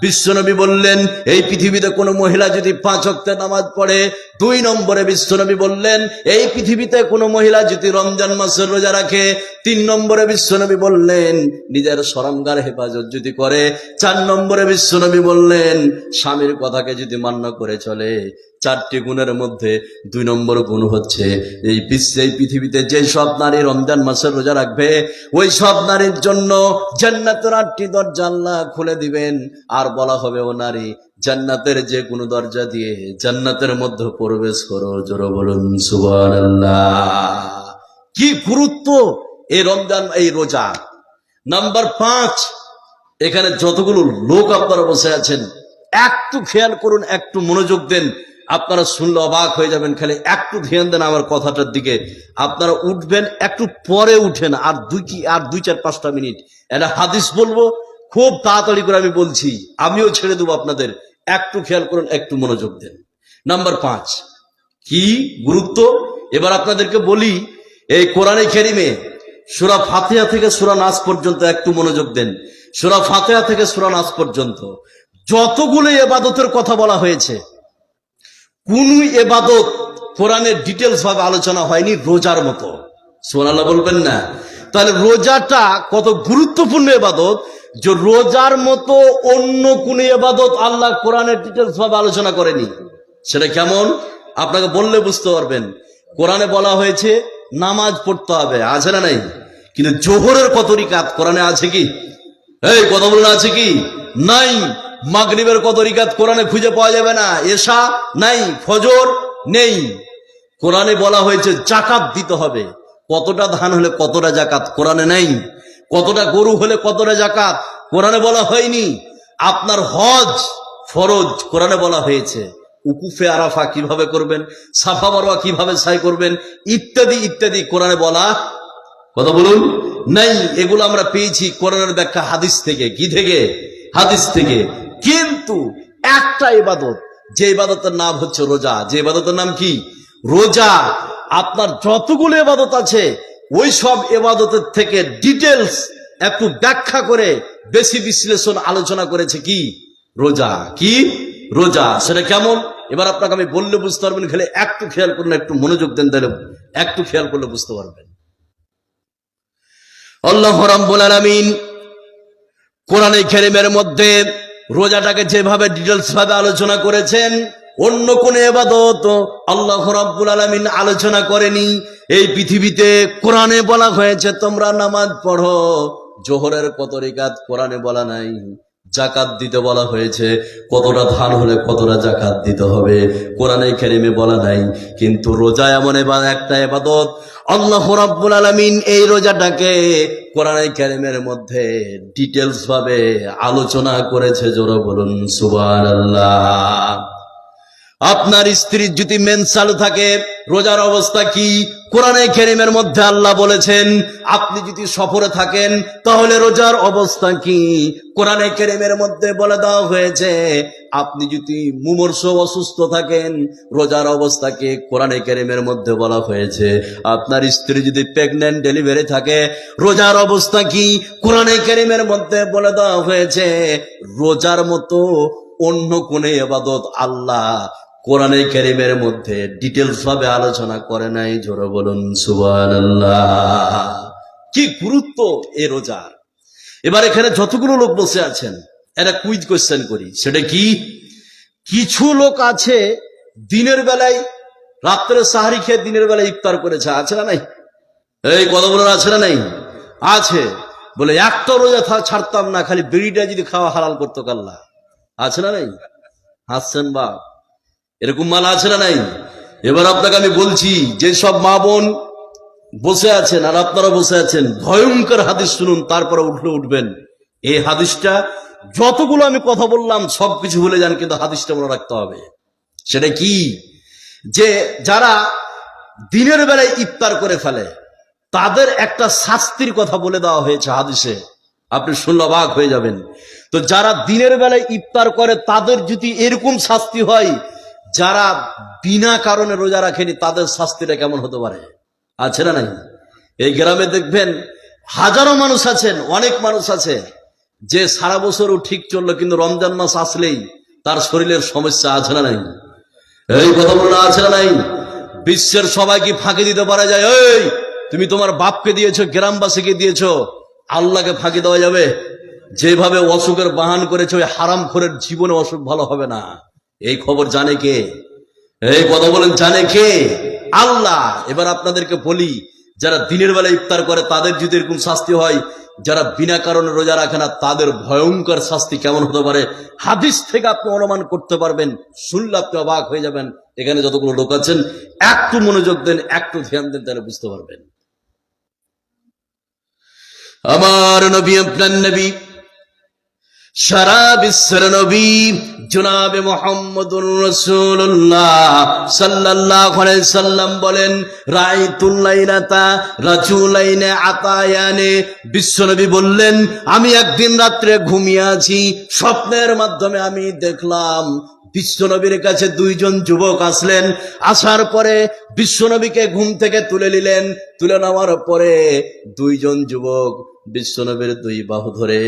[SPEAKER 1] বিশ্বনবী বললেন, এই পৃথিবীতে কোনো মহিলা যদি 5 ওয়াক্তের নামাজ পড়ে, 2 নম্বরে বিশ্বনবী বললেন, এই পৃথিবীতে কোনো মহিলা যদি রমজান মাসের রোজা রাখে, 3 নম্বরে বিশ্বনবী বললেন, নিজের শরমগার হেফাজত যদি করে, 4 নম্বরে বিশ্বনবী বললেন, স্বামীর কথাকে যদি মান্য করে চলে। 4টি গুণের মধ্যে 2 নম্বর গুণ হচ্ছে এই পৃথিবীতে যে সব নারী রমজান মাসের রোজা রাখবে ওই সব নারীর জন্য জান্নাতের 8টি দরজা আল্লাহ খুলে দিবেন। আর বলা হবে, ও নারী, জান্নাতের যে কোনো দরজা দিয়ে জান্নাতের মধ্যে প্রবেশ করো। জোরে বলুন সুবহানাল্লাহ। কি গুরুত্ব এই রমজান, এই রোজা। নাম্বার 5, এখানে যতগুলো লোক আপনারা বসে আছেন একটু খেয়াল করুন, একটু মনোযোগ দেন। আপনারা শুনলে অবাক হয়ে যাবেন। খালি একটু ধ্যান দেন আমার কথাটার দিকে। আপনারা উঠবেন, একটু পরে উঠেন, আর 2-4-5টা মিনিট। একটা হাদিস বলবো, খুব তাড়াতাড়ি করে আমি বলছি, আমিও ছেড়ে দেবো আপনাদের। একটু খেয়াল করুন, একটু মনোযোগ দেন। নাম্বার 5, কি গুরুত্ব এবার আপনাদেরকে বলি। এই কোরআনে কারিমে সূরা ফাতিহা থেকে সূরা নাস পর্যন্ত একটু মনোযোগ দেন। সূরা ফাতিহা থেকে সূরা নাস পর্যন্ত যতগুলো ইবাদতের কথা বলা হয়েছে, কোন ইবাদত কোরআনের ডিটেলস ভাবে আলোচনা হয়নি রোজার মতো। সুবহানাল্লাহ বলবেন না? তাহলে রোজাটা কত গুরুত্বপূর্ণ ইবাদত, যে রোজার মতো অন্য কোন ইবাদত আল্লাহ কোরআনের ডিটেলস ভাবে আলোচনা করেনি। সেটা কেমন আপনাকে বললে বুঝতে পারবেন। কোরআনে বলা হয়েছে নামাজ পড়তে হবে, আছে না নাই? কিন্তু জোহরের কত রিকাত কোরআনে আছে কি? এই কথা বলুন, আছে কি? নাই। মাগরিবের কত রিকাত কোরআনে খুঁজে পাওয়া যাবে না। এশা নাই, ফজর নেই। কোরআনে বলা হয়েছে জাকাত দিতে হবে। কতটা ধান হলে কতটা জাকাত কোরআনে নাই। কতটা গরু হলে কতটা জাকাত কোরআনে বলা হয়নি। আপনার হজ ফরজ কোরআনে বলা হয়েছে। উকুফে আরাফা কিভাবে করবেন, সাফা মারওয়া কিভাবে সাই করবেন, ইত্যাদি ইত্যাদি কোরআনে বলা, কথা বলুন, নাই। এগুলো আমরা পেয়েছি কোরআনের ব্যাখ্যা হাদিস থেকে। কি থেকে? হাদিস থেকে। কিন্তু একটা ইবাদত, যে ইবাদতের নাম হচ্ছে রোজা, যে ইবাদতের নাম কি? রোজা। আপনার যতগুলো ইবাদত আছে ওই সব ইবাদতের থেকে ডিটেলস একটু ব্যাখ্যা করে বেশি বিশ্লেষণ আলোচনা করেছে কি? রোজা। কি? রোজা। সেটা কেমন এবার আপনাকে আমি বললে বুঝতে পারবেন। খালি একটু খেয়াল করুন, একটু মনোযোগ দেন, তাহলে একটু খেয়াল করলে বুঝতে পারবেন। আল্লাহ রাব্বুল আলামিন কোরআনে কারীমের মধ্যে রোজাটাকে যেভাবে ডিটেলস ভাবে আলোচনা করেছেন, অন্য কোন ইবাদত আল্লাহ রাব্বুল আলামিন আলোচনা করেনি। এই পৃথিবীতে কোরআনে বলা হয়েছে তোমরা নামাজ পড়ো। জোহরের কত রিকাত কোরআনে বলা নাই। জাকাত দিতে বলা হয়েছে, কতটা ধান হলে কতটা জাকাত দিতে হবে কোরআনে কারীমে বলা নাই। কিন্তু রোজা এমন একটা ইবাদত, আল্লাহ রাব্বুল আলামিন এই রোজাটাকে কোরআনে কারীমের মধ্যে ডিটেলস ভাবে আলোচনা করেছে। জোরে বলুন সুবহানাল্লাহ। আপনার স্ত্রীর যদি মেন্স চালু থাকে, রোজার অবস্থা কি কোরআনে কারীমের মধ্যে আল্লাহ বলেছেন। আপনি যদি সফরে থাকেন তাহলে রোজার অবস্থা কি কোরআনে কারীমের মধ্যে বলে দেওয়া হয়েছে। আপনি যদি মুমূর্ষ অসুস্থ থাকেন, রোজার অবস্থাকে কোরআনে কারীমের মধ্যে বলা হয়েছে। আপনার স্ত্রী যদি প্রেগন্যান্ট ডেলিভারি থাকে, রোজার অবস্থা কি কোরআনে কারীমের মধ্যে বলে দেওয়া হয়েছে। রোজার মতো অন্য কোন ইবাদত আল্লাহ কোরআনে কারীমের মধ্যে ডিটেলস ভাবে আলোচনা করে নাই। জোরে বলুন সুবহানাল্লাহ। কি গুরুত্ব এই রোজার। এবার এখানে যতগুলো লোক বসে আছেন, একটা কুইজ কোশ্চেন করি। সেটা কি? কিছু লোক আছে দিনের বেলায় রাত্রে সাহারি খেয়ে দিনের বেলায় ইফতার করেছে, আছে না নাই? এই কথা বলার আছে না নাই? আছে। বলে একটা রোজা ছাড়তাম না, খালি বিড়িটা যদি খাওয়া হালাল করতো আল্লাহ, আছে না নাই? হাসছেন বা এরকম মাল আছে না নাই? এবার আপনাকে আমি বলছি, যে সব মা বোন বসে আছেন আর আপনারা বসে আছেন, ভয়ঙ্কর হাদিস শুনুন, তারপরে উঠবেন। এই হাদিসটা যতগুলো আমি কথা বললাম সবকিছু ভুলে যান, কিন্তু হাদিসটা মনে রাখতে হবে। সেটা কি? যে যারা দিনের বেলায় ইফতার করে ফেলে তাদের একটা শাস্তির কথা বলে দেওয়া হয়েছে হাদিসে। আপনি শুনলে অবাক হয়ে যাবেন। তো যারা দিনের বেলায় ইফতার করে তাদের যদি এরকম শাস্তি হয়, যারা বিনা কারণে রোজা রাখেনি তাদের শাস্তিটা কেমন হতে পারে, আছে না নাই? এই গ্রামে দেখবেন হাজারো মানুষ আছেন, অনেক মানুষ আছে যে সারা বছরও ঠিক চললো, কিন্তু রমজান মাস আসলেই তার শরীরের সমস্যা, আছে না নাই? এই কথা বলা আছে না নাই? বিশ্বের সবাইকে ফাঁকি দিতে পারা যায়? এই তুমি তোমার বাপকে দিয়েছো, গ্রামবাসীকে দিয়েছো, আল্লাহকে ফাঁকি দেওয়া যাবে? যেভাবে অসুখের বাহান করেছে, ওই হারামখোরের জীবনে অসুখ ভালো হবে না। এই খবর জানে কে? এই কথা বলেন, জানে কে? আল্লাহ। এবার আপনাদেরকে বলি, যারা দিনের বেলা ইফতার করে তাদের যদি এরকম শাস্তি হয়, যারা বিনা কারণে রোজা রাখে না তাদের ভয়ঙ্কর শাস্তি কেমন হতে পারে হাদিস থেকে আপনি অনুমান করতে পারবেন। শুনলে আপনি অবাক হয়ে যাবেন। এখানে যতগুলো লোক আছেন একটু মনোযোগ দেন, একটু ধ্যান দেন, তাহলে বুঝতে পারবেন। আমার নবী, আপনার নবী, সারা বিশ্বের নবী জনাবে মুহাম্মদুর রাসূলুল্লাহ সাল্লাল্লাহু আলাইহি সাল্লাম বলেন, রাআইতুল লাইলাতা রাজুলাইনে আতায়ানে। বিশ্বনবী বললেন, আমি একদিন রাত্রে ঘুমিয়ে আছি, স্বপ্নের মাধ্যমে আমি দেখলাম বিশ্বনবীর কাছে দুইজন যুবক আসলেন। আসার পরে বিশ্বনবীকে ঘুম থেকে তুলে নিলেন। তুলে নেওয়ার পরে দুইজন যুবক বিশ্বনবীর দুই বাহু ধরে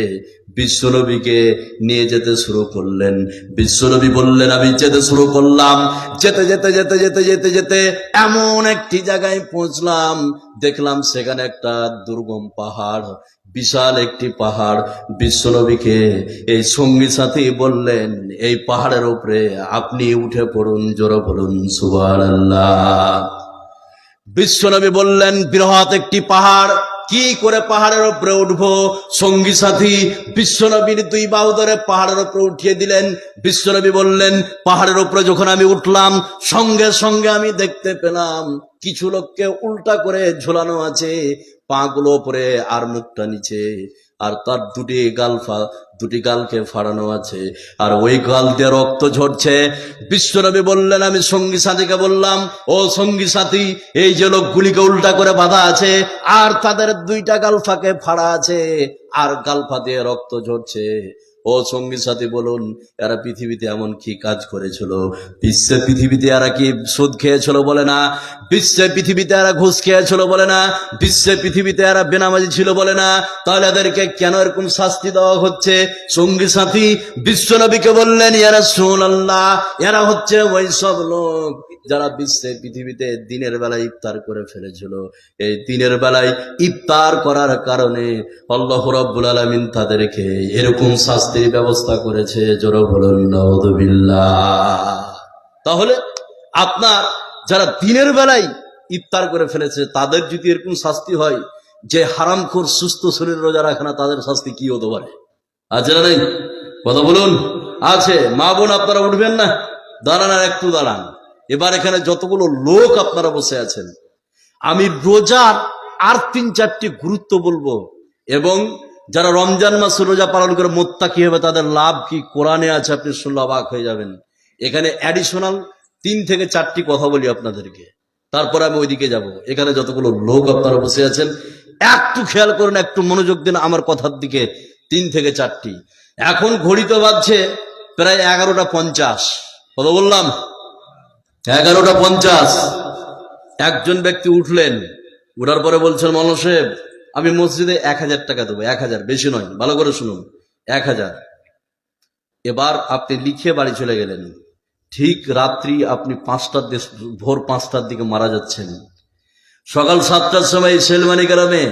[SPEAKER 1] বিশ্বনবীকে নিয়ে যেতে শুরু করলেন। বিশ্বনবী বললেন, আমি যেতে শুরু করলাম। যেতে যেতে যেতে যেতে যেতে যেতে এমন একটি জায়গায় পৌঁছলাম, দেখলাম সেখানে একটা দুর্গম পাহাড়, বিশাল একটি পাহাড়। বিশ্বনবীকে এই সঙ্গী সাথী বললেন, এই পাহাড়ের উপরে আপনি উঠে পড়ুন, জোরে বলুন সুবহানাল্লাহ। বিশ্বনবী বললেন, বৃহৎ একটি পাহাড়, কি করে পাহাড়ের উপরে উঠবো? সঙ্গী সাথী বিশ্বনবীর দুই বাহু ধরে পাহাড়ের উপরে উঠিয়ে দিলেন। বিশ্বনবী বললেন, পাহাড়ের উপরে যখন আমি উঠলাম, সঙ্গে সঙ্গে আমি দেখতে পেলাম কিছু লোককে উল্টা করে ঝোলানো আছে, পাগুলো উপরে আর মুখটা নিচে, আর তার দুটি গালকে ফাড়ানো আছে, আর ওই গাল দিয়ে রক্ত ঝরছে। বিশ্বনবী বললেন, আমি সঙ্গী সাথীকে বললাম, ও সঙ্গী সাথী, এই যে লোকগুলিকে উল্টা করে বাঁধা আছে আর তাদের দুইটা গাল ফাঁকে ফাড়া আছে আর গালফা দিয়ে রক্ত ঝরছে, ও সঙ্গী সাথী বলুন, এরা পৃথিবীতে এমন কি কাজ করেছিল? বিশ্বে পৃথিবীতে এরা কি সুদ খেয়েছিল বলে না, বিশ্বে পৃথিবীতে এরা ঘুষ খেয়েছিল বলে না, বিশ্বে পৃথিবীতে এরা বেনামাজি ছিল বলে না, তাহলে এদেরকে কেন এরকম শাস্তি দেওয়া হচ্ছে? সঙ্গী সাথী বিশ্বনবীকে বললেন, ইয়া রাসূলুল্লাহ, এরা হচ্ছে ওই সব লোক যারা বিশ্বে পৃথিবীতে দিনের বেলায় ইফতার করে ফেলেছিল। এই দিনের বেলায় ইফতার করার কারণে আল্লাহ রাব্বুল আলামিন তাদেরকে এরকম শাস্তির ব্যবস্থা করেছে। জোরে বলুন নাউযুবিল্লাহ। তাহলে আপনার যারা দিনের বেলায় ইফতার করে ফেলেছে তাদের যদি এরকম শাস্তি হয়, যে হারামখোর সুস্থ শরীর রোজা রাখে না তাদের শাস্তি কি হতে পারে? আছে না নেই? কথা বলুন। আছে। মা বোন আপনারা উঠবেন না, দাঁড়ান, আর একটু দাঁড়ান। এবার এখানে যতগুলো লোক আপনারা বসে আছেন, আমি রোজার আর 3-4টি গুরুত্ব বলবো, এবং যারা রমজান মাসে রোজা পালন করে মুত্তাকি হবে তাদের লাভ কি কোরআনে আছে, আপনি শুনলে অবাক হয়ে যাবেন। এখানে অ্যাডিশনাল 3 থেকে 4টি কথা বলি আপনাদেরকে, তারপরে আমি ওইদিকে যাব। এখানে যতগুলো লোক আপনারা বসে আছেন একটু খেয়াল করুন, একটু মনোযোগ দিন আমার কথার দিকে। 3 থেকে 4টি। এখন ঘড়িতে বাজছে প্রায় 11:50। কত বললাম? 11:50। একজন ব্যক্তি উঠলেন, উঠার পরে বলছেন, মৌলানা সাহেব আমি মসজিদে 1000 টাকা দেবো। 1000, বেশি নয়, ভালো করে শুনুন, 1000। এবার আপনি লিখে বাড়ি চলে গেলেন। ঠিক রাত্রি আপনি ভোর 5টার দিকে মারা যাচ্ছেন। সকাল 7টার সময় সেলমানি গ্রামে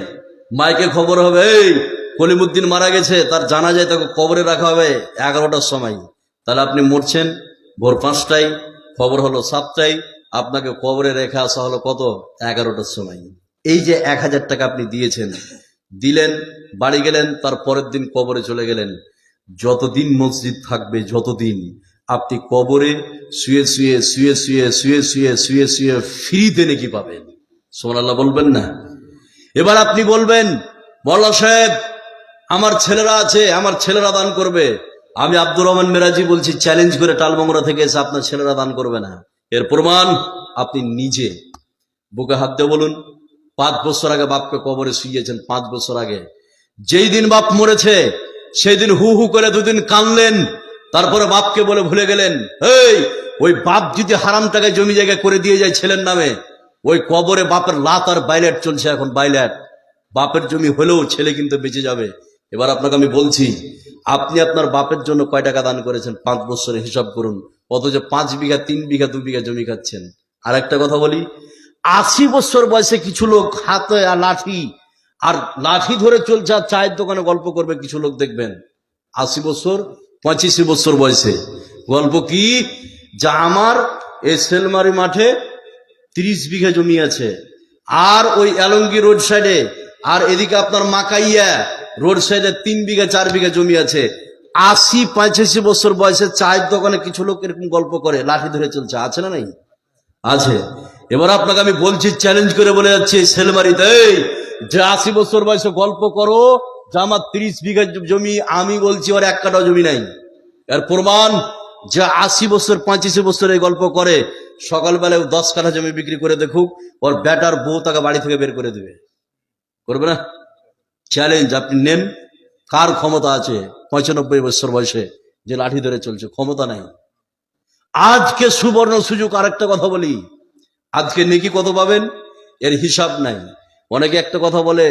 [SPEAKER 1] মাইকে খবর হবে, এই কলিমুদ্দিন মারা গেছে, তার জানাজায় তাকে কবরে রাখা হবে 11টার সময়। তাহলে আপনি মরছেন ভোর 5টায়, খবর হলো 7টায়, আপনাকে কবরে রেখে আসা হলো কত? 11টার সময়। এই যে 1000 টাকা আপনি দিলেন, বাড়ি গেলেন, তার পরের দিন কবরে চলে গেলেন। যতদিন মসজিদ থাকবে, যতদিন আপনি কবরে শুয়ে শুয়ে শুয়ে শুয়ে শুয়ে শুয়ে শুয়ে শুয়ে ফ্রিতে নাকি পাবেন। সুবহানাল্লাহ বলবেন না? এবার আপনি বলবেন, মৌলানা সাহেব আমার ছেলেরা আছে, আমার ছেলেরা দান করবে। আমি আব্দুর রহমান মেরাজি বলছি, চ্যালেঞ্জ করে টালমংরা থেকে এসে, আপনার ছেলেরা দান করবে না। এর প্রমাণ আপনি নিজে বুকে হাত দিয়ে বলুন, 5 বছর আগে বাপকে কবরে শুইয়েছেন। 5 বছর আগে যেই দিন বাপ মরেছে সেই দিন হু হু করে 2 দিন কানলেন, তারপরে বাপকে বলে ভুলে গেলেন। ওই বাপ যদি হারাম টাকায় জমি জায়গা করে দিয়ে যায় ছেলের নামে, ওই কবরে বাপের লাত আর বাইলেট চলছে এখন, বাইলেট। বাপের জমি হলেও ছেলে কিন্তু বেঁচে যাবে। এবার আপনাকে আমি বলছি, আপনি আপনার বাপের জন্য কয় টাকা দান করেছেন 5 বছরে হিসাব করুন, অথচ 5 বিঘা 3 বিঘা 2 বিঘা জমি খাচ্ছেন। আর একটা কথা বলি, 80 বছর বয়সে কিছু লোক হাতে আর লাঠি ধরে চলছে, আর চায়ের দোকানে গল্প করবে কিছু লোক দেখবেন। 80 বছর 85 বছর বয়সে গল্প কি, যা আমার এই সেলমারি মাঠে
[SPEAKER 2] 30 বিঘা জমি আছে। আর ওই এলঙ্গি রোড সাইডে আর এদিকে আপনার মাকাইয়া রোড সাইডে 3 বিঘা 4 বিঘা জমি আছে। 80-85 বছর বয়সে চায়ের দোকানে কিছু লোক এরকম গল্প করে লাঠি ধরে চলছে, আছে না নাই? আছে। এবার আপনাকে আমি বলছি, চ্যালেঞ্জ করে বলে যাচ্ছি সেলমারিতে, যে 80 বছর বয়সে গল্প করো যে আমার 30 বিঘা জমি, আমি বলছি ওর 1 কাঠাও জমি নাই। এর প্রমাণ যে 80 বছর 85 বছর এই গল্প করে, সকালবেলায় 10 কাঠা জমি বিক্রি করে দেখুক, ওর বেটার বউ তাকে বাড়ি থেকে বের করে দেবে। করবে না? চ্যালেঞ্জ আপনি নেন। কার ক্ষমতা আছে 95 বছর বয়সে যে লাঠি ধরে চলছে? ক্ষমতা নাই। আজকে সুবর্ণ সুযোগ। আরেকটা কথা বলি, আজকে নেকি কত পাবেন এর হিসাব নাই। অনেকে একটা কথা বলে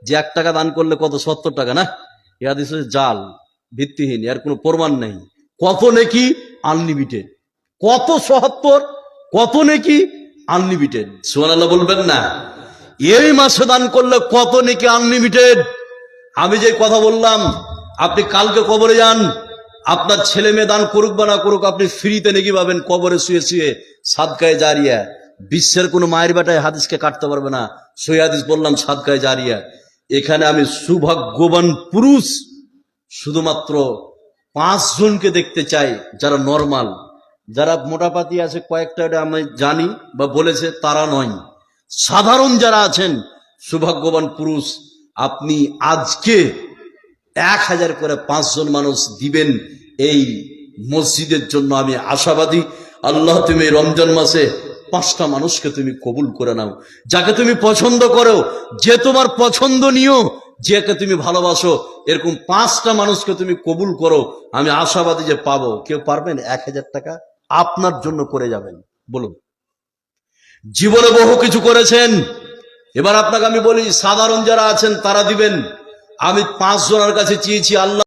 [SPEAKER 2] যে 1 টাকা দান করলে কত, 70 টাকা না? এ হাদিস হচ্ছে জাল, ভিত্তিহীন, এর কোনো প্রমাণ নেই। কত নেকি? আনলিমিটেড। কত ৭০, কত নেকি? আনলিমিটেড। সুবহানাল্লাহ বলবেন না? এই মাসে দান করলে কত নেকি? আনলিমিটেড। আমি যে কথা বললাম, আপনি কালকে কবরে যান, আপনার ছেলে মেয়ে দান করুক বা না করুক, আপনি ফ্রিতে নেকি পাবেন কবরে শুয়ে শুয়ে, সাদকায়ে জারিয়া। বিশ্বের কোনো মায়ের বেটায় হাদিসকে কাটতে পারবে না। সই হাদিস বললাম, সাদকায়ে জারিয়া। এখানে আমি সৌভাগ্যবান পুরুষ শুধুমাত্র 5 জনকে দেখতে চাই, যারা নরমাল। যারা মোটাপাতি আছে কয়েকটা, আমি জানি বা বলেছে, তারা নয়। সাধারণ যারা আছেন সৌভাগ্যবান পুরুষ, আপনি আজকে 1000 করে 5 জন মানুষ দিবেন এই মসজিদের জন্য। আমি আশাবাদী, আল্লাহ তুমি রমজান মাসে 5টা মানুষকে তুমি কবুল করে নাও, যাকে তুমি পছন্দ করো, যে তোমার পছন্দনীয়, যাকে তুমি ভালোবাসো, এরকম 5টা মানুষকে তুমি কবুল করো। আমি আশাবাদী যে পাবো। কেউ পারবেন 1000 টাকা আপনার জন্য করে যাবেন? বলুন। জীবনে বহু কিছু করেছেন। এবার আপনাকে আমি বলি, সাধারণ যারা আছেন তারা দিবেন। আমি 5 জনের কাছে চেয়েছি, আল্লাহ